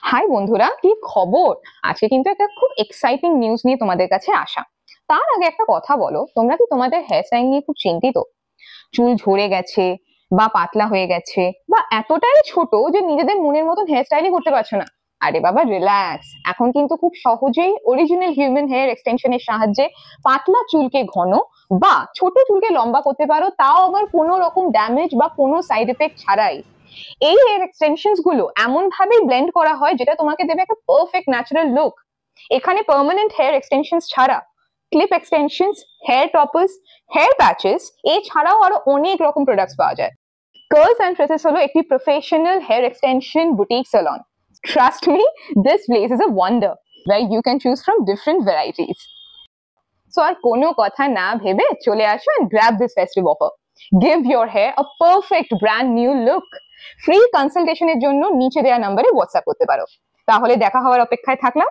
High বন্ধুরা, কি খবর? আজকে কিন্তু একটা খুব এক্সাইটিং নিউজ নিয়ে তোমাদের কাছে আসা। তার আগে একটা কথা বলো, তোমরা কি তোমাদের হেয়ার স্টাইল নিয়ে খুব চিন্তিত? চুল ঝরে গেছে বা পাতলা হয়ে গেছে বা এতটাই ছোট যে নিজেদের মনের মতন হেয়ার স্টাইলই করতে পারছো না? আরে বাবা, রিল্যাক্স। এখন কিন্তু খুব সহজেই অরিজিনাল হিউম্যান হেয়ার এক্সটেনশনের সাহায্যে পাতলা চুলকে ঘন বা ছোট চুলকে লম্বা করতে পারো, তাও আবার কোনো রকম ড্যামেজ বা কোনো সাইড এফেক্ট ছাড়াই। এই হেয়ার এক্সটেনশনস গুলো এমন ভাবে ব্লেন্ড করা হয় যেটা তোমাকে দেবে একটা পারফেক্ট ন্যাচারাল লুক। এখানে পার্মানেন্ট হেয়ার এক্সটেনশনস ছাড়া clip extensions, hair toppers, hair patches এছাড়াও আরো অনেক রকম প্রোডাক্টস পাওয়া যায়। কার্লস এন্ড ফ্রেসেস হলো একটি professional hair extension boutique salon. Trust me, this place is a wonder where you can choose from different varieties. So আর কোনো কথা না ভেবে চলে আসো and grab this festive offer. Give your hair a perfect brand new look. Free কনসালটেশনের জন্য নিচে দেওয়া নম্বরে হোয়াটসঅ্যাপ করতে পারো। তাহলে দেখা হওয়ার অপেক্ষায় থাকলাম।